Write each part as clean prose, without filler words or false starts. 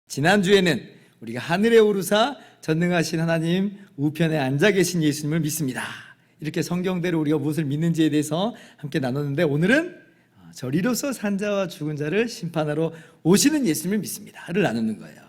지난주에는 우리가 하늘에 오르사 전능하신 하나님 우편에 앉아 계신 예수님을 믿습니다. 이렇게 성경대로 우리가 무엇을 믿는지에 대해서 함께 나눴는데, 오늘은 저리로서 산 자와 죽은 자를 심판하러 오시는 예수님을 믿습니다를 나누는 거예요.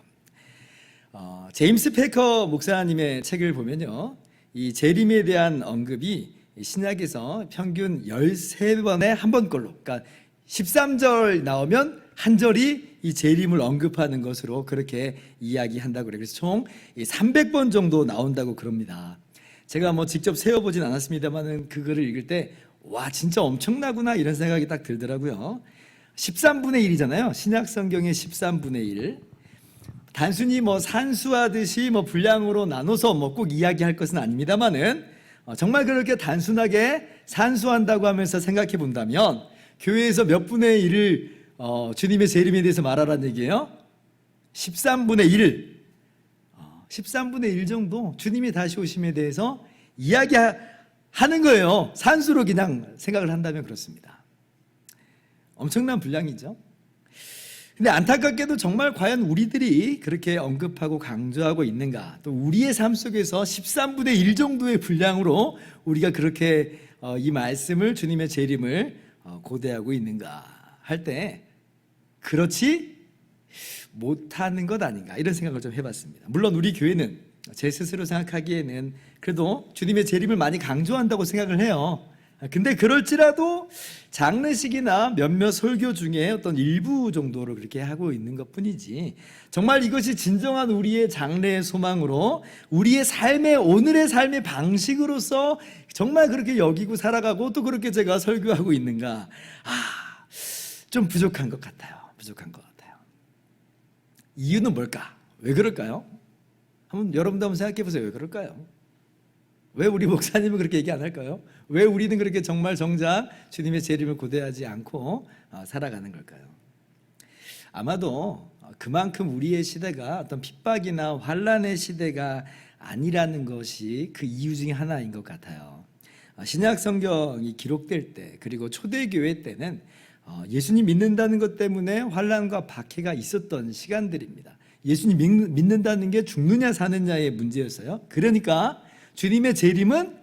제임스 페커 목사님의 책을 보면요, 이 재림에 대한 언급이 신약에서 평균 13번에 한 번꼴로, 그러니까 13절 나오면 한 절이 이 재림을 언급하는 것으로 그렇게 이야기한다고 그래요. 그래서 총 300번 정도 나온다고 그럽니다. 제가 직접 세어보진 않았습니다만 그 글을 읽을 때 와, 진짜 엄청나구나 이런 생각이 딱 들더라고요. 13분의 1이잖아요. 신약 성경의 13분의 1. 단순히 산수하듯이 분량으로 나눠서 꼭 이야기할 것은 아닙니다만은 정말 그렇게 단순하게 산수한다고 하면서 생각해 본다면 교회에서 몇 분의 1을 주님의 재림에 대해서 말하라는 얘기예요? 13분의 1을 13분의 1 정도 주님이 다시 오심에 대해서 이야기하는 거예요. 산수로 그냥 생각을 한다면 그렇습니다. 엄청난 분량이죠. 근데 안타깝게도 정말 과연 우리들이 그렇게 언급하고 강조하고 있는가, 또 우리의 삶 속에서 13분의 1 정도의 분량으로 우리가 그렇게 이 말씀을, 주님의 재림을 고대하고 있는가 할 때 그렇지 못하는 것 아닌가 이런 생각을 좀 해봤습니다. 물론 우리 교회는 제 스스로 생각하기에는 그래도 주님의 재림을 많이 강조한다고 생각을 해요. 근데 그럴지라도 장례식이나 몇몇 설교 중에 어떤 일부 정도로 그렇게 하고 있는 것 뿐이지, 정말 이것이 진정한 우리의 장래의 소망으로 우리의 삶의, 오늘의 삶의 방식으로서 정말 그렇게 여기고 살아가고 또 그렇게 제가 설교하고 있는가, 좀 부족한 것 같아요. 부족한 것 같아요. 이유는 뭘까? 왜 그럴까요? 여러분도 한번 생각해 보세요. 왜 그럴까요? 왜 우리 목사님은 그렇게 얘기 안 할까요? 왜 우리는 그렇게 정말 정작 주님의 재림을 고대하지 않고 살아가는 걸까요? 아마도 그만큼 우리의 시대가 어떤 핍박이나 환난의 시대가 아니라는 것이 그 이유 중에 하나인 것 같아요. 신약 성경이 기록될 때, 그리고 초대교회 때는 예수님 믿는다는 것 때문에 환난과 박해가 있었던 시간들입니다. 예수님 믿는다는 게 죽느냐 사느냐의 문제였어요. 그러니까 주님의 재림은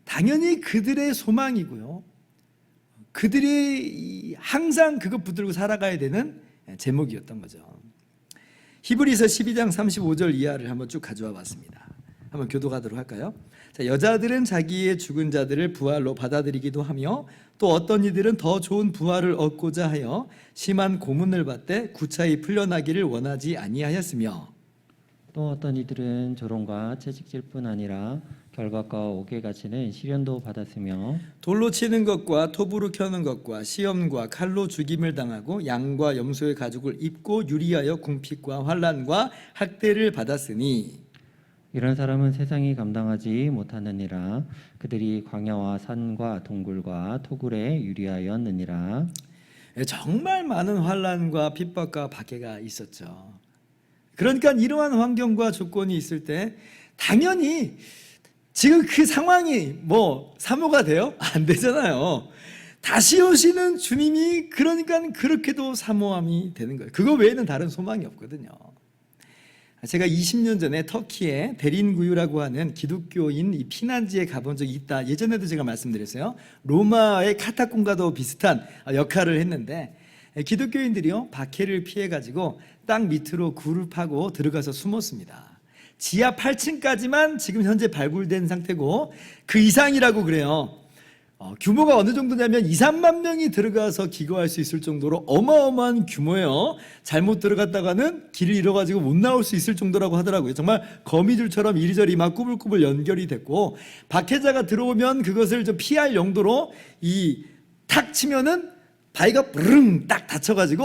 당연히 그들의 소망이고요, 그들이 항상 그것 붙들고 살아가야 되는 제목이었던 거죠. 히브리서 12장 35절 이하를 한번 쭉 가져와 봤습니다. 한번 교독하도록 할까요? 자, 여자들은 자기의 죽은 자들을 부활로 받아들이기도 하며 또 어떤 이들은 더 좋은 부활을 얻고자 하여 심한 고문을 받되 구차히 풀려나기를 원하지 아니하였으며, 또 어떤 이들은 조롱과 채찍질뿐 아니라 결박과 옥에 갇히는 시련도 받았으며 돌로 치는 것과 톱으로 켜는 것과 시험과 칼로 죽임을 당하고 양과 염소의 가죽을 입고 유리하여 궁핍과 환난과 학대를 받았으니, 이런 사람은 세상이 감당하지 못하느니라. 그들이 광야와 산과 동굴과 토굴에 유리하였느니라. 정말 많은 환난과 핍박과 박해가 있었죠. 그러니까 이러한 환경과 조건이 있을 때 당연히 지금 그 상황이 사모가 돼요? 안 되잖아요. 다시 오시는 주님이 그러니까 그렇게도 사모함이 되는 거예요. 그거 외에는 다른 소망이 없거든요. 제가 20년 전에 터키에 데린구유라고 하는 기독교인 피난지에 가본 적이 있다. 예전에도 제가 말씀드렸어요. 로마의 카타콤과도 비슷한 역할을 했는데, 기독교인들이요, 박해를 피해가지고 땅 밑으로 굴을 파고 들어가서 숨었습니다. 지하 8층까지만 지금 현재 발굴된 상태고 그 이상이라고 그래요. 규모가 어느 정도냐면 2, 3만 명이 들어가서 기거할 수 있을 정도로 어마어마한 규모예요. 잘못 들어갔다가는 길을 잃어가지고 못 나올 수 있을 정도라고 하더라고요. 정말 거미줄처럼 이리저리 막 꾸불꾸불 연결이 됐고, 박해자가 들어오면 그것을 좀 피할 용도로 탁 치면은 바위가 부릉 딱 닫혀가지고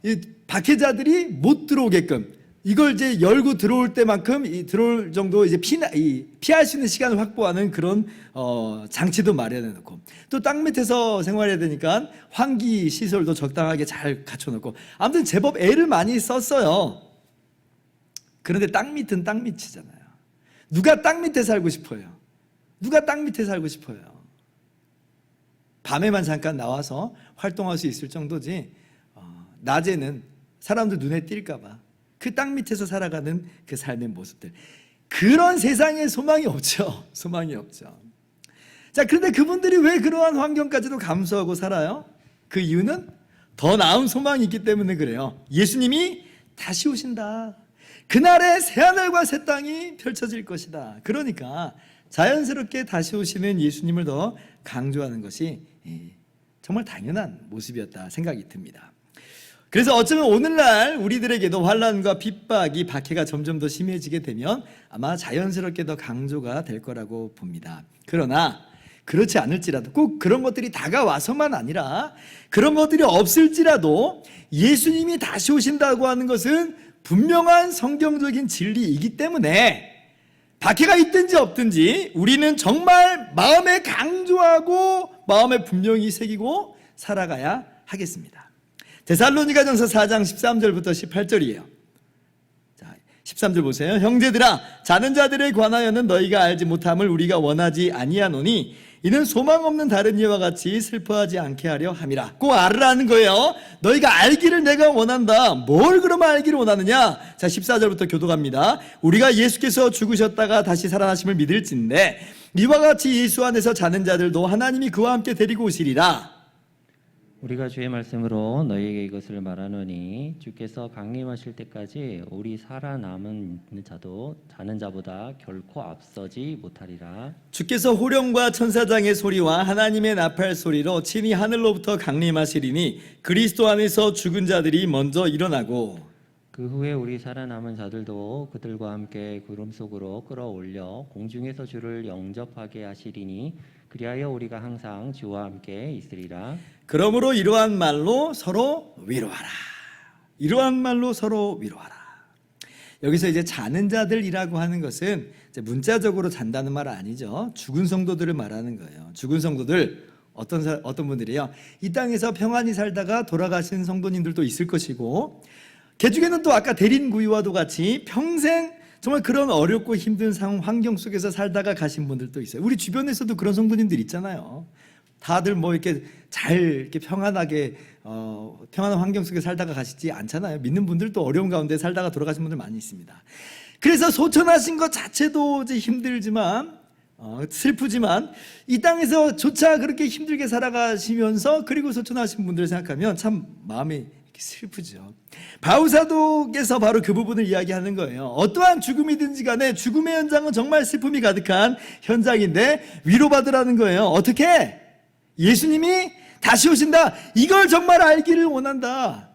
이 박해자들이 못 들어오게끔 이걸 이제 열고 들어올 때만큼 들어올 정도 이제 피할 수 있는 시간을 확보하는 그런 장치도 마련해 놓고, 또 땅 밑에서 생활해야 되니까 환기 시설도 적당하게 잘 갖춰 놓고, 아무튼 제법 애를 많이 썼어요. 그런데 땅 밑은 땅 밑이잖아요. 누가 땅 밑에 살고 싶어요? 누가 땅 밑에 살고 싶어요? 밤에만 잠깐 나와서 활동할 수 있을 정도지 낮에는 사람들 눈에 띌까 봐. 그 땅 밑에서 살아가는 그 삶의 모습들. 그런 세상에 소망이 없죠. 소망이 없죠. 자, 그런데 그분들이 왜 그러한 환경까지도 감수하고 살아요? 그 이유는 더 나은 소망이 있기 때문에 그래요. 예수님이 다시 오신다. 그날에 새하늘과 새 땅이 펼쳐질 것이다. 그러니까 자연스럽게 다시 오시는 예수님을 더 강조하는 것이 정말 당연한 모습이었다 생각이 듭니다. 그래서 어쩌면 오늘날 우리들에게도 환난과 핍박이 박해가 점점 더 심해지게 되면 아마 자연스럽게 더 강조가 될 거라고 봅니다. 그러나 그렇지 않을지라도 꼭 그런 것들이 다가와서만 아니라 그런 것들이 없을지라도 예수님이 다시 오신다고 하는 것은 분명한 성경적인 진리이기 때문에 박해가 있든지 없든지 우리는 정말 마음에 강조하고 마음에 분명히 새기고 살아가야 하겠습니다. 데살로니가전서 4장 13절부터 18절이에요. 자, 13절 보세요. 형제들아, 자는 자들에 관하여는 너희가 알지 못함을 우리가 원하지 아니하노니 이는 소망 없는 다른 이와 같이 슬퍼하지 않게 하려 함이라. 꼭 알으라는 거예요. 너희가 알기를 내가 원한다. 뭘 그러면 알기를 원하느냐? 자, 14절부터 교독합니다. 우리가 예수께서 죽으셨다가 다시 살아나심을 믿을진데 이와 같이 예수 안에서 자는 자들도 하나님이 그와 함께 데리고 오시리라. 우리가 주의 말씀으로 너희에게 이것을 말하노니 주께서 강림하실 때까지 우리 살아남은 자도 자는 자보다 결코 앞서지 못하리라. 주께서 호령과 천사장의 소리와 하나님의 나팔 소리로 친히 하늘로부터 강림하시리니 그리스도 안에서 죽은 자들이 먼저 일어나고 그 후에 우리 살아남은 자들도 그들과 함께 구름 속으로 끌어올려 공중에서 주를 영접하게 하시리니 그리하여 우리가 항상 주와 함께 있으리라. 그러므로 이러한 말로 서로 위로하라. 이러한 말로 서로 위로하라. 여기서 이제 자는 자들이라고 하는 것은 이제 문자적으로 잔다는 말 아니죠. 죽은 성도들을 말하는 거예요. 죽은 성도들 어떤 분들이요? 이 땅에서 평안히 살다가 돌아가신 성도님들도 있을 것이고 그 중에는 또 아까 대린구이와도 같이 평생 정말 그런 어렵고 힘든 환경 속에서 살다가 가신 분들도 있어요. 우리 주변에서도 그런 성도님들 있잖아요. 다들 뭐 이렇게 잘 이렇게 평안하게 평안한 환경 속에 살다가 가시지 않잖아요. 믿는 분들도 어려운 가운데 살다가 돌아가신 분들 많이 있습니다. 그래서 소천하신 것 자체도 이제 힘들지만 슬프지만 이 땅에서조차 그렇게 힘들게 살아가시면서 그리고 소천하신 분들을 생각하면 참 마음이 슬프죠. 바울사도께서 바로 그 부분을 이야기하는 거예요. 어떠한 죽음이든지 간에 죽음의 현장은 정말 슬픔이 가득한 현장인데 위로받으라는 거예요. 어떻게? 예수님이 다시 오신다. 이걸 정말 알기를 원한다.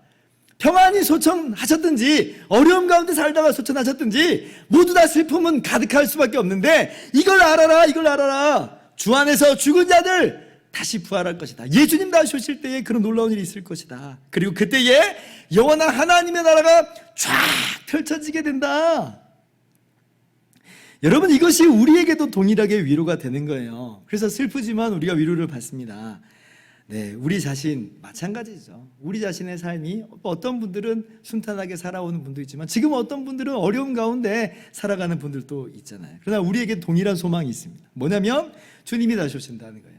평안히 소천하셨든지 어려움 가운데 살다가 소천하셨든지 모두 다 슬픔은 가득할 수밖에 없는데 이걸 알아라. 이걸 알아라. 주 안에서 죽은 자들 다시 부활할 것이다. 예수님 다시 오실 때에 그런 놀라운 일이 있을 것이다. 그리고 그때에 영원한 하나님의 나라가 쫙 펼쳐지게 된다. 여러분, 이것이 우리에게도 동일하게 위로가 되는 거예요. 그래서 슬프지만 우리가 위로를 받습니다. 네, 우리 자신 마찬가지죠. 우리 자신의 삶이 어떤 분들은 순탄하게 살아오는 분도 있지만 지금 어떤 분들은 어려움 가운데 살아가는 분들도 있잖아요. 그러나 우리에게 동일한 소망이 있습니다. 뭐냐면 주님이 다시 오신다는 거예요.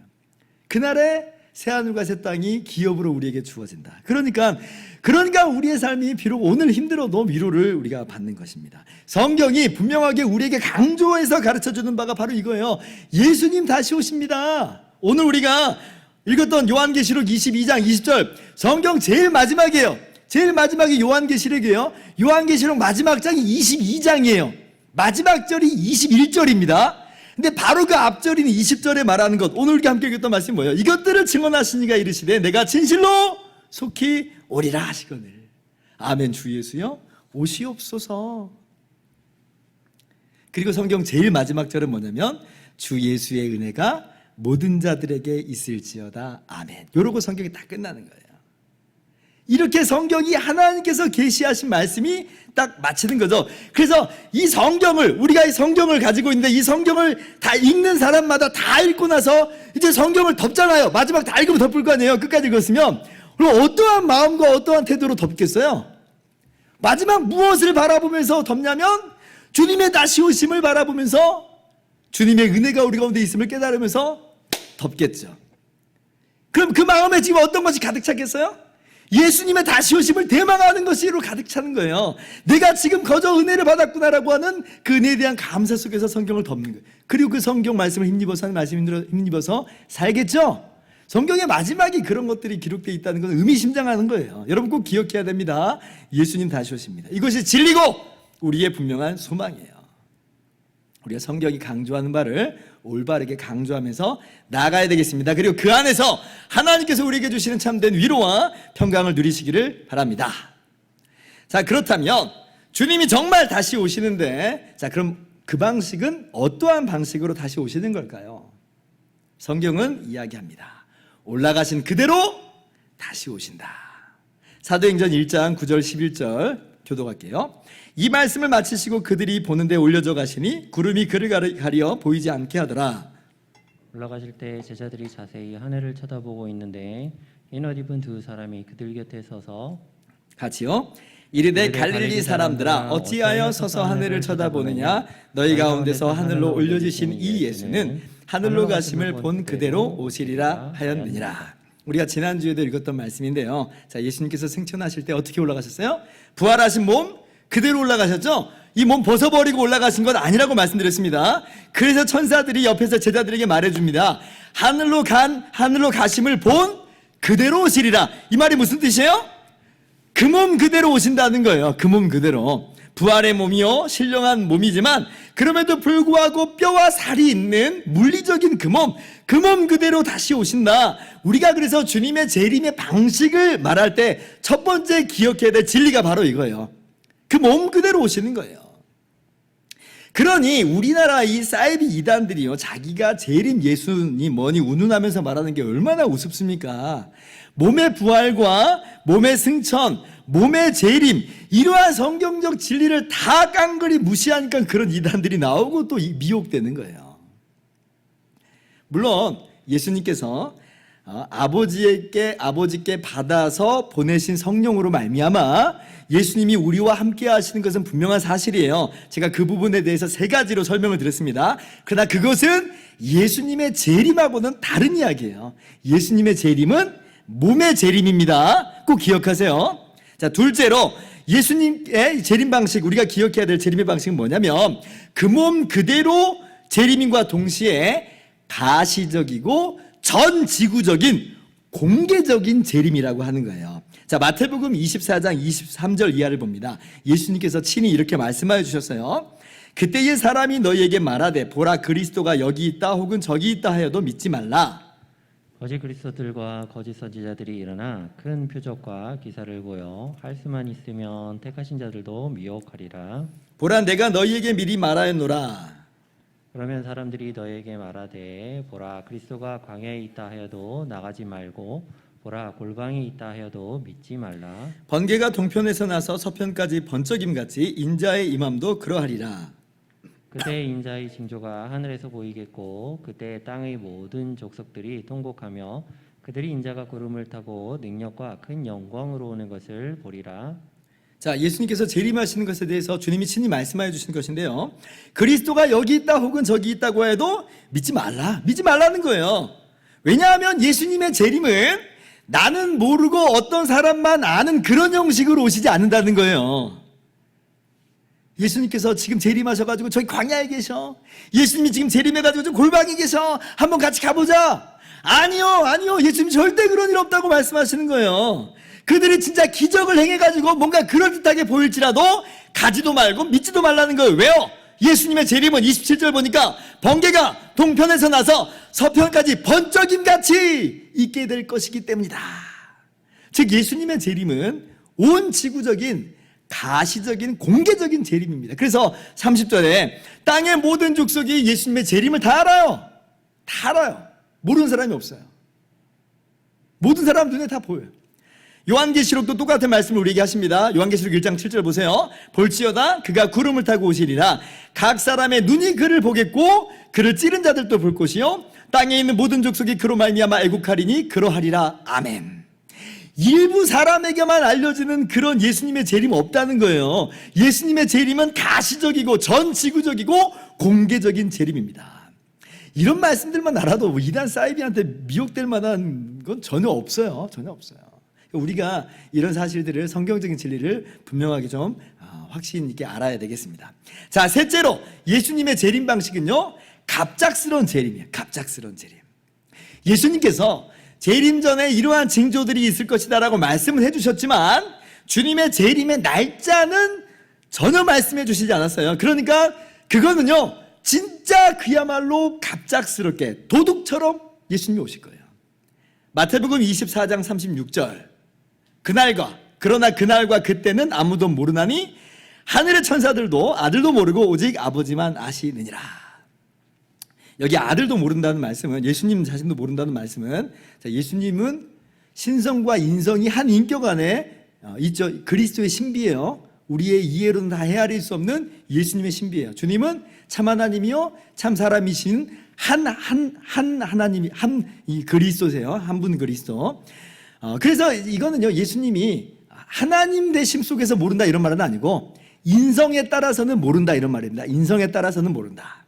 그날에 새하늘과 새 땅이 기업으로 우리에게 주어진다. 그러니까 우리의 삶이 비록 오늘 힘들어도 위로를 우리가 받는 것입니다. 성경이 분명하게 우리에게 강조해서 가르쳐주는 바가 바로 이거예요. 예수님 다시 오십니다. 오늘 우리가 읽었던 요한계시록 22장 20절 성경 제일 마지막이에요. 제일 마지막이 요한계시록이에요. 요한계시록 마지막 장이 22장이에요. 마지막 절이 21절입니다. 근데 바로 그 앞절인 20절에 말하는 것, 오늘 우리가 함께 읽었던 말씀이 뭐예요? 이것들을 증언하시니가 이르시되 내가 진실로 속히 오리라 하시거늘. 아멘. 주 예수여 오시옵소서. 그리고 성경 제일 마지막 절은 뭐냐면 주 예수의 은혜가 모든 자들에게 있을지어다. 아멘. 이러고 성경이 다 끝나는 거예요. 이렇게 성경이 하나님께서 계시하신 말씀이 딱 마치는 거죠. 그래서 이 성경을, 우리가 이 성경을 가지고 있는데 이 성경을 다 읽는 사람마다 다 읽고 나서 이제 성경을 덮잖아요. 마지막 다 읽으면 덮을 거 아니에요. 끝까지 읽었으면. 그럼 어떠한 마음과 어떠한 태도로 덮겠어요? 마지막 무엇을 바라보면서 덮냐면 주님의 다시 오심을 바라보면서 주님의 은혜가 우리 가운데 있음을 깨달으면서 덮겠죠. 그럼 그 마음에 지금 어떤 것이 가득 찼겠어요? 예수님의 다시 오심을 대망하는 것으로 가득 차는 거예요. 내가 지금 거저 은혜를 받았구나라고 하는 그 은혜에 대한 감사 속에서 성경을 덮는 거예요. 그리고 그 성경 말씀을 힘입어서 하는 말씀 힘입어서 살겠죠? 성경의 마지막에 그런 것들이 기록되어 있다는 것은 의미심장하는 거예요. 여러분 꼭 기억해야 됩니다. 예수님 다시 오십니다. 이것이 진리고 우리의 분명한 소망이에요. 우리가 성경이 강조하는 바를 올바르게 강조하면서 나아가야 되겠습니다. 그리고 그 안에서 하나님께서 우리에게 주시는 참된 위로와 평강을 누리시기를 바랍니다. 자, 그렇다면 주님이 정말 다시 오시는데, 자, 그럼 그 방식은 어떠한 방식으로 다시 오시는 걸까요? 성경은 이야기합니다. 올라가신 그대로 다시 오신다. 사도행전 1장 9절 11절 교독할게요. 이 말씀을 마치시고 그들이 보는 데 올려져 가시니 구름이 그를 가리어 보이지 않게 하더라. 올라가실 때 제자들이 자세히 하늘을 쳐다보고 있는데 흰 옷 입은 두 사람이 그들 곁에 서서 같이요. 이르되 갈릴리 사람들아 어찌하여 서서 하늘을 쳐다보느냐. 너희 가운데서 하늘로 올려지신 이 예수는 하늘로 가심을 본 그대로 오시리라 하였느니라. 우리가 지난주에도 읽었던 말씀인데요. 자, 예수님께서 승천하실 때 어떻게 올라가셨어요? 부활하신 몸 그대로 올라가셨죠? 이 몸 벗어버리고 올라가신 건 아니라고 말씀드렸습니다. 그래서 천사들이 옆에서 제자들에게 말해줍니다. 하늘로 가심을 본 그대로 오시리라. 이 말이 무슨 뜻이에요? 그 몸 그대로 오신다는 거예요. 그 몸 그대로. 부활의 몸이요 신령한 몸이지만 그럼에도 불구하고 뼈와 살이 있는 물리적인 그 몸 그대로 다시 오신다. 우리가 그래서 주님의 재림의 방식을 말할 때 첫 번째 기억해야 될 진리가 바로 이거예요. 그 몸 그대로 오시는 거예요. 그러니 우리나라 이 사이비 이단들이요 자기가 재림 예수니 뭐니 운운하면서 말하는 게 얼마나 우습습니까? 몸의 부활과 몸의 승천, 몸의 재림, 이러한 성경적 진리를 다 깡그리 무시하니까 그런 이단들이 나오고 또 미혹되는 거예요. 물론 예수님께서 아버지께 받아서 보내신 성령으로 말미암아 예수님이 우리와 함께 하시는 것은 분명한 사실이에요. 제가 그 부분에 대해서 세 가지로 설명을 드렸습니다. 그러나 그것은 예수님의 재림하고는 다른 이야기예요. 예수님의 재림은 몸의 재림입니다. 꼭 기억하세요. 자, 둘째로 예수님의 재림 방식, 우리가 기억해야 될 재림의 방식은 뭐냐면 그 몸 그대로 재림인과 동시에 가시적이고 전 지구적인 공개적인 재림이라고 하는 거예요. 자, 마태복음 24장 23절 이하를 봅니다. 예수님께서 친히 이렇게 말씀하여 주셨어요. 그때의 사람이 너희에게 말하되 보라 그리스도가 여기 있다 혹은 저기 있다 하여도 믿지 말라. 거짓 그리스도들과 거짓 선지자들이 일어나 큰 표적과 기사를 보여 할 수만 있으면 택하신 자들도 미혹하리라. 보라 내가 너희에게 미리 말하였노라. 그러면 사람들이 너희에게 말하되 보라 그리스도가 광야에 있다 하여도 나가지 말고 보라 골방에 있다 하여도 믿지 말라. 번개가 동편에서 나서 서편까지 번쩍임같이 인자의 임함도 그러하리라. 그때 인자의 징조가 하늘에서 보이겠고 그때 땅의 모든 족속들이 통곡하며 그들이 인자가 구름을 타고 능력과 큰 영광으로 오는 것을 보리라. 자, 예수님께서 재림하시는 것에 대해서 주님이 친히 말씀하여 주신 것인데요. 그리스도가 여기 있다 혹은 저기 있다고 해도 믿지 말라. 믿지 말라는 거예요. 왜냐하면 예수님의 재림은 나는 모르고 어떤 사람만 아는 그런 형식으로 오시지 않는다는 거예요. 예수님께서 지금 재림하셔가지고 저기 광야에 계셔. 예수님이 지금 재림해가지고 좀 골방에 계셔. 한번 같이 가보자. 아니요. 예수님 절대 그런 일 없다고 말씀하시는 거예요. 그들이 진짜 기적을 행해가지고 뭔가 그럴듯하게 보일지라도 가지도 말고 믿지도 말라는 거예요. 왜요? 예수님의 재림은 27절 보니까 번개가 동편에서 나서 서편까지 번쩍임같이 있게 될 것이기 때문이다. 즉 예수님의 재림은 온 지구적인 가시적인 공개적인 재림입니다. 그래서 30절에 땅의 모든 족속이 예수님의 재림을 다 알아요. 다 알아요. 모르는 사람이 없어요. 모든 사람 눈에 다 보여요. 요한계시록도 똑같은 말씀을 우리에게 하십니다. 요한계시록 1장 7절 보세요. 볼지어다 그가 구름을 타고 오시리라. 각 사람의 눈이 그를 보겠고 그를 찌른 자들도 볼 것이요 땅에 있는 모든 족속이 그로 말미암아 애국하리니 그러하리라. 아멘. 일부 사람에게만 알려지는 그런 예수님의 재림 없다는 거예요. 예수님의 재림은 가시적이고 전 지구적이고 공개적인 재림입니다. 이런 말씀들만 알아도 이단 사이비한테 미혹될 만한 건 전혀 없어요. 전혀 없어요. 우리가 이런 사실들을, 성경적인 진리를 분명하게 좀 확신 있게 알아야 되겠습니다. 자, 셋째로 예수님의 재림 방식은요, 갑작스러운 재림이에요. 갑작스러운 재림. 예수님께서 재림 전에 이러한 징조들이 있을 것이다라고 말씀을 해주셨지만 주님의 재림의 날짜는 전혀 말씀해 주시지 않았어요. 그러니까 그거는요, 진짜 그야말로 갑작스럽게 도둑처럼 예수님이 오실 거예요. 마태복음 24장 36절, 그러나 그날과 그때는 아무도 모르나니 하늘의 천사들도 아들도 모르고 오직 아버지만 아시느니라. 여기 아들도 모른다는 말씀은, 예수님 자신도 모른다는 말씀은, 예수님은 신성과 인성이 한 인격 안에 있죠. 그리스도의 신비예요. 우리의 이해로는 다 헤아릴 수 없는 예수님의 신비예요. 주님은 참 하나님이요 참 사람이신 한 하나님이, 이 그리스도세요. 한 분 그리스도. 그래서 이거는요, 예수님이 하나님 되심 속에서 모른다 이런 말은 아니고 인성에 따라서는 모른다 이런 말입니다. 인성에 따라서는 모른다.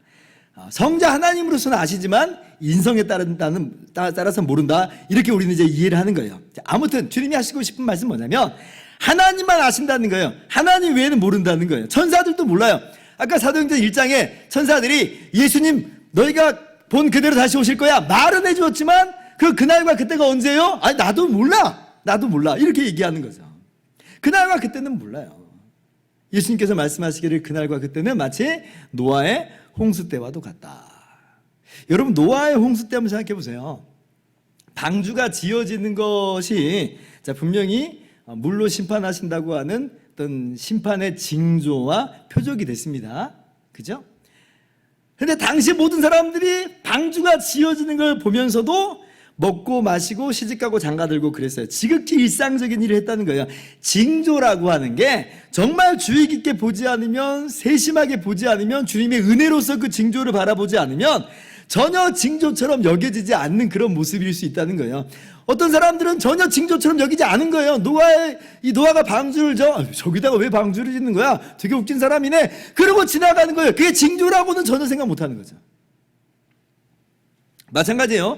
성자 하나님으로서는 아시지만 인성에 따라서 모른다, 이렇게 우리는 이제 이해를 하는 거예요. 아무튼 주님이 하시고 싶은 말씀은 뭐냐면 하나님만 아신다는 거예요. 하나님 외에는 모른다는 거예요. 천사들도 몰라요. 아까 사도행전 1장에 천사들이 예수님 너희가 본 그대로 다시 오실 거야 말은 해주었지만 그날과 그때가 언제예요? 아니 나도 몰라 이렇게 얘기하는 거죠. 그날과 그때는 몰라요. 예수님께서 말씀하시기를 그날과 그때는 마치 노아의 홍수 때와도 같다. 여러분, 노아의 홍수 때 한번 생각해 보세요. 방주가 지어지는 것이 분명히 물로 심판하신다고 하는 어떤 심판의 징조와 표적이 됐습니다. 그죠? 근데 당시 모든 사람들이 방주가 지어지는 걸 보면서도 먹고 마시고 시집가고 장가들고 그랬어요. 지극히 일상적인 일을 했다는 거예요. 징조라고 하는 게 정말 주의 깊게 보지 않으면, 세심하게 보지 않으면, 주님의 은혜로서 그 징조를 바라보지 않으면 전혀 징조처럼 여겨지지 않는 그런 모습일 수 있다는 거예요. 어떤 사람들은 전혀 징조처럼 여기지 않은 거예요. 노아가 방주를 저기다가 왜 방주를 짓는 거야? 되게 웃긴 사람이네. 그러고 지나가는 거예요. 그게 징조라고는 전혀 생각 못하는 거죠. 마찬가지예요.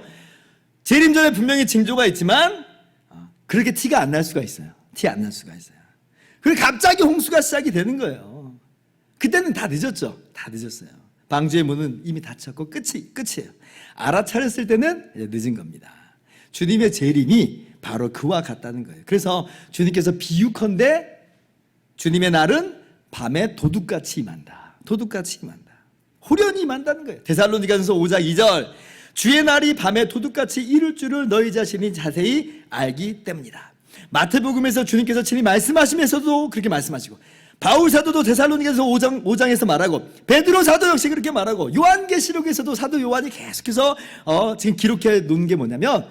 재림 전에 분명히 징조가 있지만 그렇게 티가 안 날 수가 있어요. 티 안 날 수가 있어요. 그리고 갑자기 홍수가 시작이 되는 거예요. 그때는 다 늦었죠. 다 늦었어요. 방주의 문은 이미 닫혔고 끝이에요. 알아차렸을 때는 이제 늦은 겁니다. 주님의 재림이 바로 그와 같다는 거예요. 그래서 주님께서 비유컨대 주님의 날은 밤에 도둑같이 임한다. 도둑같이 임한다. 호련히 임한다는 거예요. 데살로니가전서 5장 2절, 주의 날이 밤에 도둑같이 이룰 줄을 너희 자신이 자세히 알기 때문이다. 마태복음에서 주님께서 친히 말씀하시면서도 그렇게 말씀하시고, 바울 사도도 데살로니가전서 5장에서 말하고, 베드로 사도 역시 그렇게 말하고, 요한계시록에서도 사도 요한이 계속해서 지금 기록해 놓은 게 뭐냐면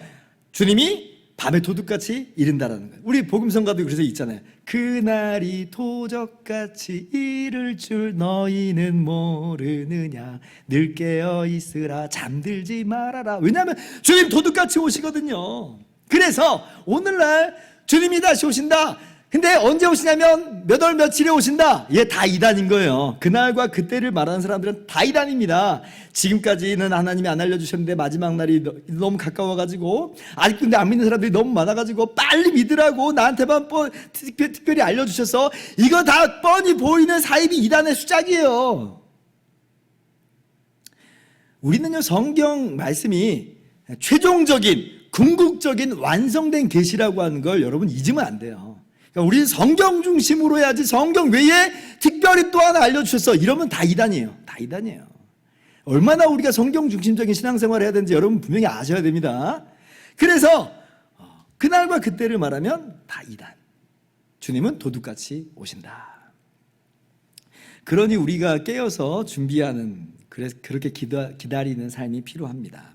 주님이 밤에 도둑같이 이른다라는 거예요. 우리 복음성가도 그래서 있잖아요. 그날이 도적같이 이를 줄 너희는 모르느냐, 늘 깨어 있으라 잠들지 말아라. 왜냐하면 주님 도둑같이 오시거든요. 그래서 오늘날 주님이 다시 오신다. 근데 언제 오시냐면 몇 월 며칠에 오신다. 얘 다 이단인 거예요. 그날과 그때를 말하는 사람들은 다 이단입니다. 지금까지는 하나님이 안 알려주셨는데 마지막 날이 너무 가까워가지고 아직도 근데 안 믿는 사람들이 너무 많아가지고 빨리 믿으라고 나한테만 특별히 알려주셔서 이거 다 뻔히 보이는 사입이 이단의 수작이에요. 우리는요, 성경 말씀이 최종적인 궁극적인 완성된 계시라고 하는 걸 여러분 잊으면 안 돼요. 그러니까 우리는 성경 중심으로 해야지 성경 외에 특별히 또 하나 알려주셨어 이러면 다 이단이에요. 다 이단이에요. 얼마나 우리가 성경 중심적인 신앙생활을 해야 되는지 여러분 분명히 아셔야 됩니다. 그래서 그날과 그때를 말하면 다 이단. 주님은 도둑같이 오신다. 그러니 우리가 깨어서 준비하는, 그렇게 기다리는 삶이 필요합니다.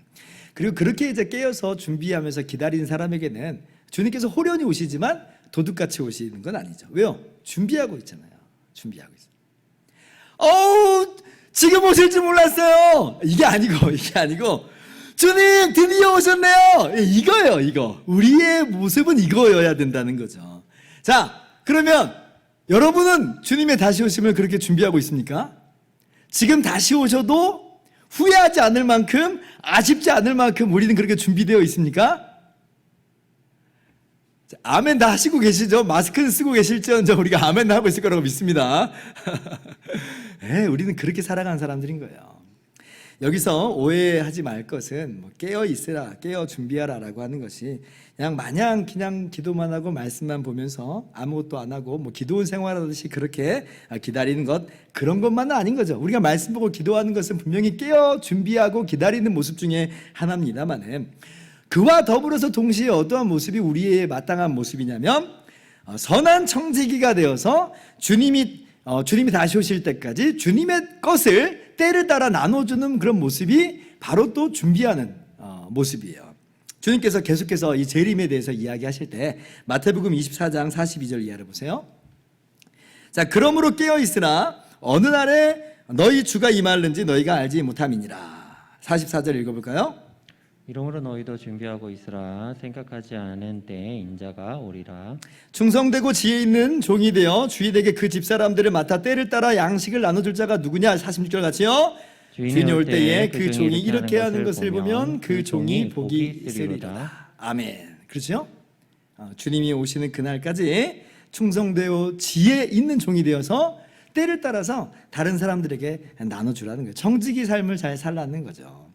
그리고 그렇게 이제 깨어서 준비하면서 기다리는 사람에게는 주님께서 호련히 오시지만 도둑같이 오시는 건 아니죠. 왜요? 준비하고 있잖아요. 준비하고 있어요. 지금 오실 줄 몰랐어요. 이게 아니고 주님 드디어 오셨네요. 이거예요. 이거. 우리의 모습은 이거여야 된다는 거죠. 자, 그러면 여러분은 주님의 다시 오심을 그렇게 준비하고 있습니까? 지금 다시 오셔도 후회하지 않을 만큼, 아쉽지 않을 만큼 우리는 그렇게 준비되어 있습니까? 자, 아멘 다 하시고 계시죠? 마스크는 쓰고 계실지언정 우리가 아멘 하고 있을 거라고 믿습니다. 우리는 그렇게 살아가는 사람들인 거예요. 여기서 오해하지 말 것은 뭐 깨어 있으라, 깨어 준비하라라고 하는 것이 그냥 마냥 그냥 기도만 하고 말씀만 보면서 아무것도 안 하고 뭐 기도원 생활하듯이 그렇게 기다리는 것, 그런 것만은 아닌 거죠. 우리가 말씀 보고 기도하는 것은 분명히 깨어 준비하고 기다리는 모습 중에 하나입니다만은, 그와 더불어서 동시에 어떠한 모습이 우리의 마땅한 모습이냐면 선한 청지기가 되어서 주님이 다시 오실 때까지 주님의 것을 때를 따라 나눠주는 그런 모습이 바로 또 준비하는 모습이에요. 주님께서 계속해서 이 재림에 대해서 이야기하실 때 마태복음 24장 42절 이하를 보세요. 자, 그러므로 깨어있으라 어느 날에 너희 주가 임하는지 너희가 알지 못함이니라. 44절 읽어볼까요? 이러므로 너희도 준비하고 있으라. 생각하지 않은 때에 인자가 오리라. 충성되고 지혜 있는 종이 되어 주인에게 그 집사람들을 맡아 때를 따라 양식을 나눠줄 자가 누구냐? 46절 같이요. 주인이 올 때에 그 종이 이렇게 하는 것을 보면 그 종이 복이 있으리라. 아멘. 그렇죠? 주님이 오시는 그날까지 충성되어 지혜 있는 종이 되어서 때를 따라서 다른 사람들에게 나눠주라는 거예요. 청지기 삶을 잘 살라는 거죠.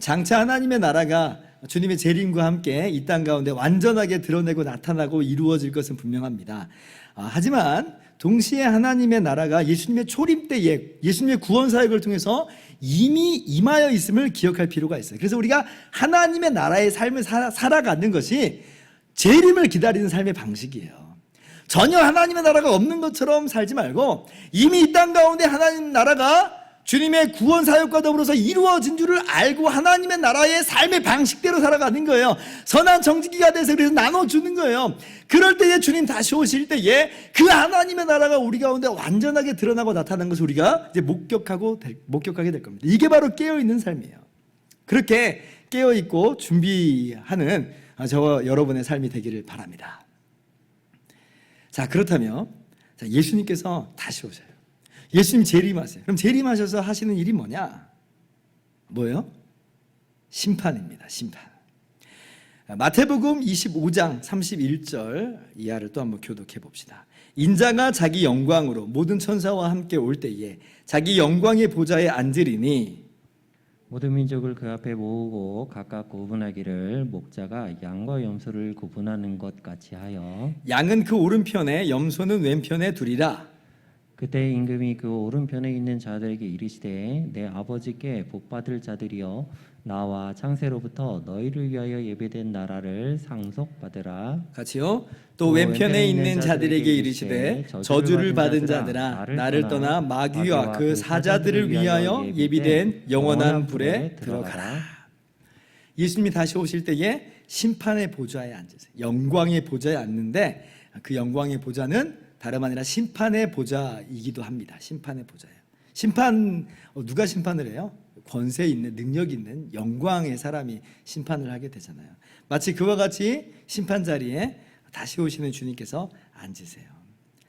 장차 하나님의 나라가 주님의 재림과 함께 이 땅 가운데 완전하게 드러내고 나타나고 이루어질 것은 분명합니다. 하지만 동시에 하나님의 나라가 예수님의 초림 때에 예수님의 구원 사역을 통해서 이미 임하여 있음을 기억할 필요가 있어요. 그래서 우리가 하나님의 나라의 삶을 살아가는 것이 재림을 기다리는 삶의 방식이에요. 전혀 하나님의 나라가 없는 것처럼 살지 말고 이미 이 땅 가운데 하나님 나라가 주님의 구원 사역과 더불어서 이루어진 줄을 알고 하나님의 나라의 삶의 방식대로 살아가는 거예요. 선한 정직기가 돼서 그래서 나눠주는 거예요. 그럴 때에 주님 다시 오실 때에 그 하나님의 나라가 우리 가운데 완전하게 드러나고 나타나는 것을 우리가 이제 목격하게 될 겁니다. 이게 바로 깨어있는 삶이에요. 그렇게 깨어있고 준비하는 저와 여러분의 삶이 되기를 바랍니다. 자, 그렇다면 예수님께서 다시 오셔요. 예수님 재림하세요. 그럼 재림하셔서 하시는 일이 뭐냐? 뭐예요? 심판입니다. 심판. 마태복음 25장 31절 이하를 또 한번 교독해 봅시다. 인자가 자기 영광으로 모든 천사와 함께 올 때에 자기 영광의 보좌에 앉으리니 모든 민족을 그 앞에 모으고 각각 구분하기를 목자가 양과 염소를 구분하는 것 같이 하여 양은 그 오른편에 염소는 왼편에 두리라. 그때 임금이 그 오른편에 있는 자들에게 이르시되 내 아버지께 복받을 자들이여 나와 창세로부터 너희를 위하여 예배된 나라를 상속받으라. 같이요. 또 왼편에 있는 자들에게 이르시되 저주를 받은 자들아 나를 떠나 마귀와 그 사자들을 위하여 예비된 영원한 불에 들어가라. 예수님이 다시 오실 때에 심판의 보좌에 앉으세요. 영광의 보좌에 앉는데 그 영광의 보좌는 다름 아니라 심판의 보좌이기도 합니다. 심판의 보좌예요. 심판, 누가 심판을 해요? 권세 있는, 능력 있는 영광의 사람이 심판을 하게 되잖아요. 마치 그와 같이 심판 자리에 다시 오시는 주님께서 앉으세요.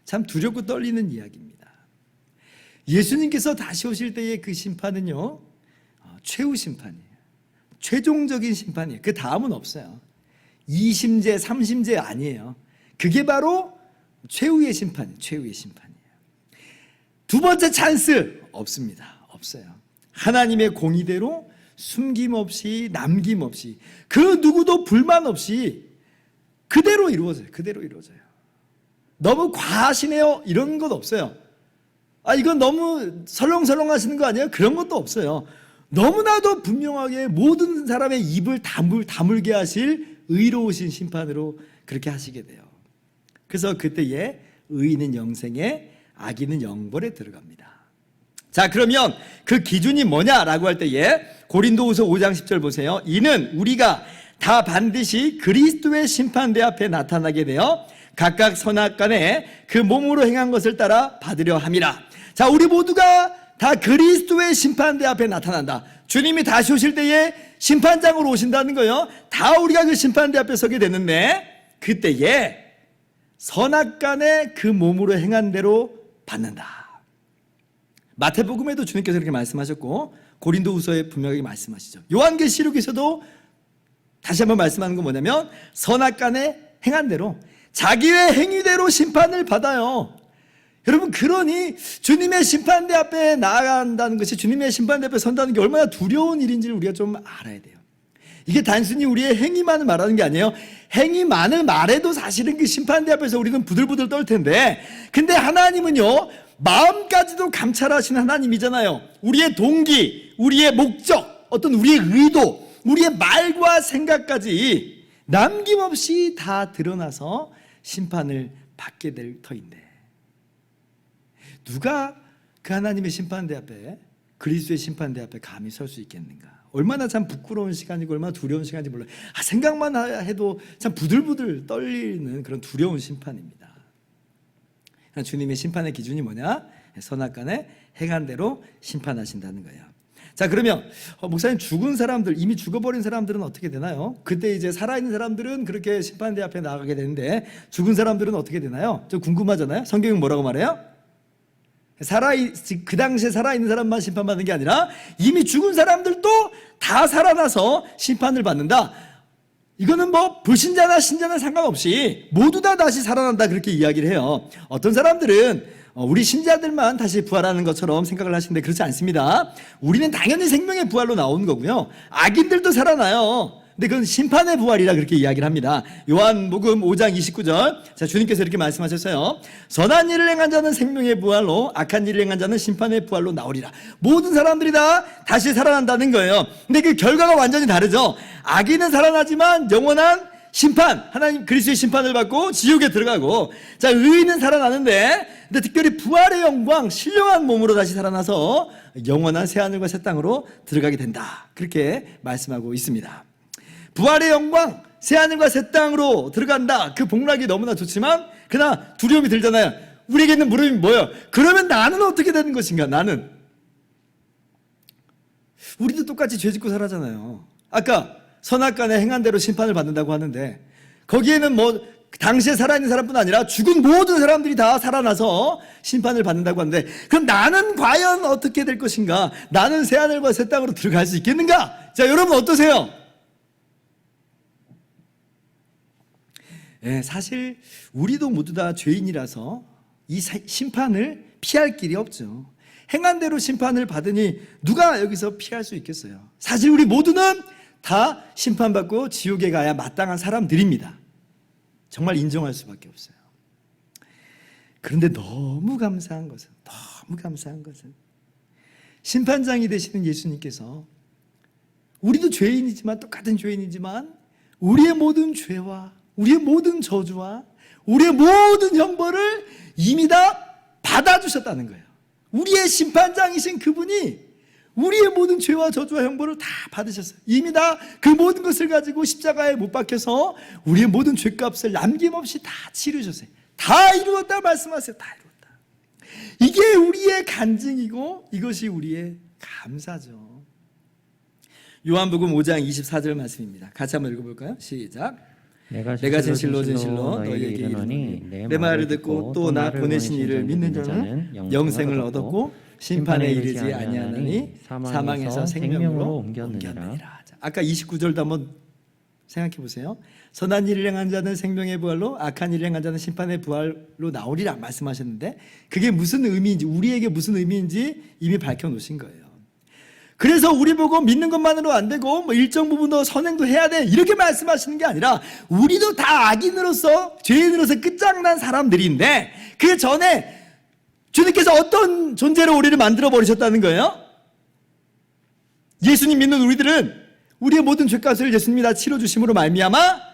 참 두렵고 떨리는 이야기입니다. 예수님께서 다시 오실 때의 그 심판은요, 최후 심판이에요. 최종적인 심판이에요. 그 다음은 없어요. 2심제, 3심제 아니에요. 그게 바로 최후의 심판이에요. 최후의 심판이에요. 두 번째 찬스 없습니다. 없어요. 하나님의 공의대로 숨김없이 남김없이 그 누구도 불만 없이 그대로 이루어져요. 그대로 이루어져요. 너무 과하시네요. 이런 것 없어요. 이건 너무 설렁설렁 하시는 거 아니에요? 그런 것도 없어요. 너무나도 분명하게 모든 사람의 입을 다물게 하실 의로우신 심판으로 그렇게 하시게 돼요. 그래서 그때에 의인은 영생에 악인은 영벌에 들어갑니다. 자, 그러면 그 기준이 뭐냐라고 할 때에 고린도후서 5장 10절 보세요. 이는 우리가 다 반드시 그리스도의 심판대 앞에 나타나게 되어 각각 선악간에 그 몸으로 행한 것을 따라 받으려 함이라. 자, 우리 모두가 다 그리스도의 심판대 앞에 나타난다. 주님이 다시 오실 때에 심판장으로 오신다는 거예요. 다 우리가 그 심판대 앞에 서게 되는데 그때에 선악간에 그 몸으로 행한 대로 받는다. 마태복음에도 주님께서 그렇게 말씀하셨고 고린도후서에 분명하게 말씀하시죠. 요한계시록에서도 다시 한번 말씀하는 건 뭐냐면 선악간에 행한 대로 자기의 행위대로 심판을 받아요. 여러분, 그러니 주님의 심판대 앞에 나아간다는 것이, 주님의 심판대 앞에 선다는 게 얼마나 두려운 일인지를 우리가 좀 알아야 돼요. 이게 단순히 우리의 행위만을 말하는 게 아니에요. 행위만을 말해도 사실은 그 심판대 앞에서 우리는 부들부들 떨 텐데, 근데 하나님은요, 마음까지도 감찰하시는 하나님이잖아요. 우리의 동기, 우리의 목적, 어떤 우리의 의도, 우리의 말과 생각까지 남김없이 다 드러나서 심판을 받게 될 터인데, 누가 그 하나님의 심판대 앞에, 그리스도의 심판대 앞에 감히 설 수 있겠는가? 얼마나 참 부끄러운 시간이고 얼마나 두려운 시간인지 몰라요. 생각만 해도 참 부들부들 떨리는 그런 두려운 심판입니다. 주님의 심판의 기준이 뭐냐? 선악간에 행한 대로 심판하신다는 거예요. 자, 그러면 목사님, 죽은 사람들, 이미 죽어버린 사람들은 어떻게 되나요? 그때 이제 살아있는 사람들은 그렇게 심판대 앞에 나가게 되는데, 죽은 사람들은 어떻게 되나요? 좀 궁금하잖아요. 성경은 뭐라고 말해요? 그 당시에 살아있는 사람만 심판받는 게 아니라 이미 죽은 사람들도 다 살아나서 심판을 받는다. 이거는 뭐 불신자나 신자나 상관없이 모두 다 다시 살아난다, 그렇게 이야기를 해요. 어떤 사람들은 우리 신자들만 다시 부활하는 것처럼 생각을 하시는데 그렇지 않습니다. 우리는 당연히 생명의 부활로 나오는 거고요, 악인들도 살아나요. 근데 그건 심판의 부활이라 그렇게 이야기를 합니다. 요한복음 5장 29절, 자, 주님께서 이렇게 말씀하셨어요. 선한 일을 행한 자는 생명의 부활로, 악한 일을 행한 자는 심판의 부활로 나오리라. 모든 사람들이 다 다시 살아난다는 거예요. 근데 그 결과가 완전히 다르죠. 악인은 살아나지만 영원한 심판, 하나님 그리스도의 심판을 받고 지옥에 들어가고, 자, 의인은 살아나는데, 근데 특별히 부활의 영광, 신령한 몸으로 다시 살아나서 영원한 새하늘과 새 땅으로 들어가게 된다, 그렇게 말씀하고 있습니다. 부활의 영광, 새하늘과 새 땅으로 들어간다, 그 복락이 너무나 좋지만 그러나 두려움이 들잖아요. 우리에게 있는 물음이 뭐예요? 그러면 나는 어떻게 되는 것인가? 나는, 우리도 똑같이 죄 짓고 살아잖아요. 아까 선악간에 행한 대로 심판을 받는다고 하는데, 거기에는 뭐 당시에 살아있는 사람뿐 아니라 죽은 모든 사람들이 다 살아나서 심판을 받는다고 하는데, 그럼 나는 과연 어떻게 될 것인가? 나는 새하늘과 새 땅으로 들어갈 수 있겠는가? 자, 여러분 어떠세요? 예, 사실 우리도 모두 다 죄인이라서 이 심판을 피할 길이 없죠. 행한 대로 심판을 받으니 누가 여기서 피할 수 있겠어요? 사실 우리 모두는 다 심판받고 지옥에 가야 마땅한 사람들입니다. 정말 인정할 수밖에 없어요. 그런데 너무 감사한 것은 심판장이 되시는 예수님께서, 우리도 죄인이지만, 똑같은 죄인이지만 우리의 모든 죄와 우리의 모든 저주와 우리의 모든 형벌을 이미 다 받아주셨다는 거예요. 우리의 심판장이신 그분이 우리의 모든 죄와 저주와 형벌을 다 받으셨어요. 이미 다 그 모든 것을 가지고 십자가에 못 박혀서 우리의 모든 죄값을 남김없이 다 치르셨어요. 다 이루었다 말씀하세요. 다 이루었다. 이게 우리의 간증이고 이것이 우리의 감사죠. 요한복음 5장 24절 말씀입니다. 같이 한번 읽어볼까요? 시작. 내가 진실로 너희에게 이르노니 내 말을 듣고 또 나 보내신 이를 믿는 자는 영생을 얻었고 심판에 이르지 아니하나니 사망에서 생명으로 옮겼느니라. 아까 29절도 한번 생각해 보세요. 선한 일을 행한 자는 생명의 부활로, 악한 일을 행한 자는 심판의 부활로 나오리라 말씀하셨는데, 그게 무슨 의미인지, 우리에게 무슨 의미인지 이미 밝혀놓으신 거예요. 그래서 우리 보고 믿는 것만으로 안 되고 뭐 일정 부분 더 선행도 해야 돼, 이렇게 말씀하시는 게 아니라, 우리도 다 악인으로서, 죄인으로서 끝장난 사람들인데 그 전에 주님께서 어떤 존재로 우리를 만들어 버리셨다는 거예요? 예수님 믿는 우리들은 우리의 모든 죄값을 예수님이 다 치러주심으로 말미암아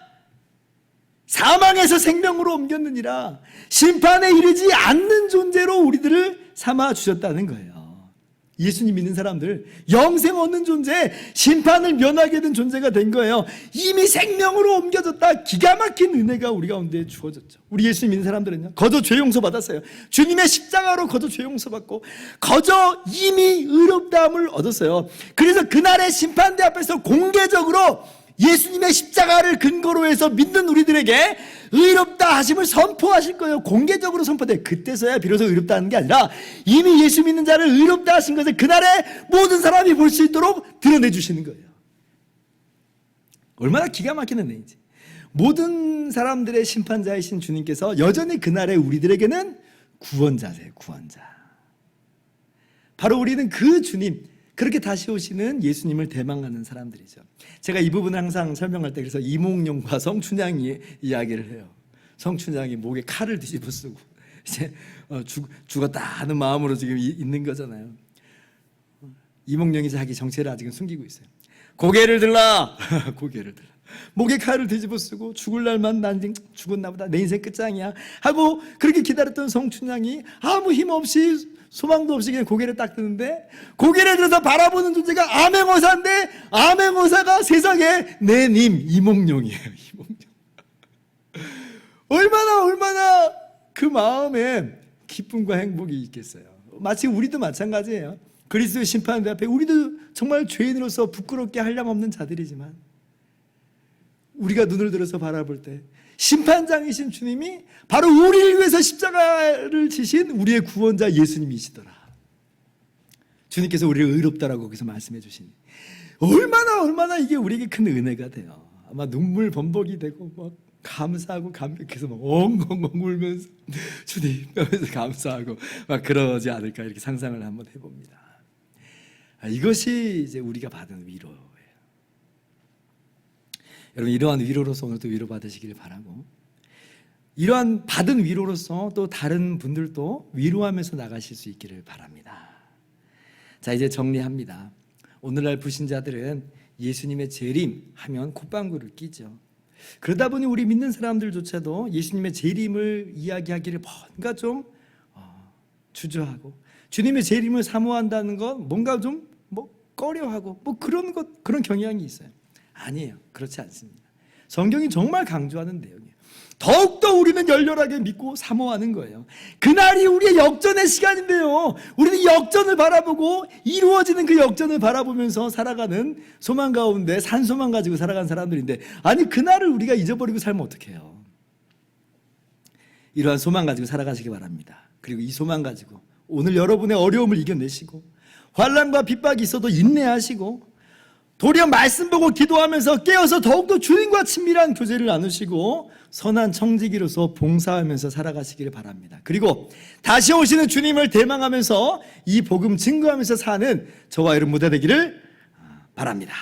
사망에서 생명으로 옮겼느니라. 심판에 이르지 않는 존재로 우리들을 삼아 주셨다는 거예요. 예수님 믿는 사람들, 영생 얻는 존재, 심판을 면하게 된 존재가 된 거예요. 이미 생명으로 옮겨졌다. 기가 막힌 은혜가 우리 가운데 주어졌죠. 우리 예수님 믿는 사람들은요, 거저 죄 용서 받았어요. 주님의 십자가로 거저 죄 용서 받고 거저 이미 의롭다함을 얻었어요. 그래서 그날의 심판대 앞에서 공개적으로 예수님의 십자가를 근거로 해서 믿는 우리들에게 의롭다 하심을 선포하실 거예요. 공개적으로 선포돼. 그때서야 비로소 의롭다는 게 아니라 이미 예수 믿는 자를 의롭다 하신 것을 그날에 모든 사람이 볼 수 있도록 드러내 주시는 거예요. 얼마나 기가 막히는 은혜인지. 모든 사람들의 심판자이신 주님께서 여전히 그날에 우리들에게는 구원자세요. 구원자. 바로 우리는 그 주님, 그렇게 다시 오시는 예수님을 대망하는 사람들이죠. 제가 이 부분을 항상 설명할 때 그래서 이몽룡과 성춘향이 이야기를 해요. 성춘향이 목에 칼을 뒤집어 쓰고 이제 죽었다 하는 마음으로 지금 있는 거잖아요. 이몽룡이 자기 정체를 아직은 숨기고 있어요. 고개를 들라. 고개를 들라. 목에 칼을 뒤집어 쓰고 죽을 날만 난 죽었나 보다. 내 인생 끝장이야 하고 그렇게 기다렸던 성춘향이 아무 힘 없이 소망도 없이 그냥 고개를 딱 드는데 고개를 들어서 바라보는 존재가 암행어사인데 암행어사가 세상에 내 님 이몽룡이에요. 이몽룡. 얼마나 그 마음에 기쁨과 행복이 있겠어요. 마치 우리도 마찬가지예요. 그리스도의 심판대 앞에 우리도 정말 죄인으로서 부끄럽게 한량없는 자들이지만 우리가 눈을 들어서 바라볼 때 심판장이신 주님이 바로 우리를 위해서 십자가를 지신 우리의 구원자 예수님이시더라. 주님께서 우리를 의롭다라고 거기서 말씀해 주시니 얼마나 이게 우리에게 큰 은혜가 돼요. 아마 눈물 범벅이 되고 막 감사하고 감격해서 막 엉엉엉 울면서 주님 하면서 감사하고 막 그러지 않을까 이렇게 상상을 한번 해봅니다. 이것이 이제 우리가 받은 위로예요. 여러분 이러한 위로로서 오늘도 위로 받으시길 바라고 이러한 받은 위로로서 또 다른 분들도 위로하면서 나가실 수 있기를 바랍니다. 자 이제 정리합니다. 오늘날 불신자들은 예수님의 재림 하면 콧방구를 끼죠. 그러다 보니 우리 믿는 사람들조차도 예수님의 재림을 이야기하기를 뭔가 좀 주저하고 주님의 재림을 사모한다는 건 뭔가 좀 뭐 꺼려하고 뭐 그런 경향이 있어요. 아니에요. 그렇지 않습니다. 성경이 정말 강조하는 내용이에요. 더욱더 우리는 열렬하게 믿고 사모하는 거예요. 그날이 우리의 역전의 시간인데요. 우리는 역전을 바라보고 이루어지는 그 역전을 바라보면서 살아가는 소망 가운데 산소망 가지고 살아가는 사람들인데 아니 그날을 우리가 잊어버리고 살면 어떡해요. 이러한 소망 가지고 살아가시기 바랍니다. 그리고 이 소망 가지고 오늘 여러분의 어려움을 이겨내시고 환난과 핍박이 있어도 인내하시고 도리어 말씀 보고 기도하면서 깨어서 더욱더 주님과 친밀한 교제를 나누시고 선한 청지기로서 봉사하면서 살아가시기를 바랍니다. 그리고 다시 오시는 주님을 대망하면서 이 복음 증거하면서 사는 저와 여러분 모두 되기를 바랍니다.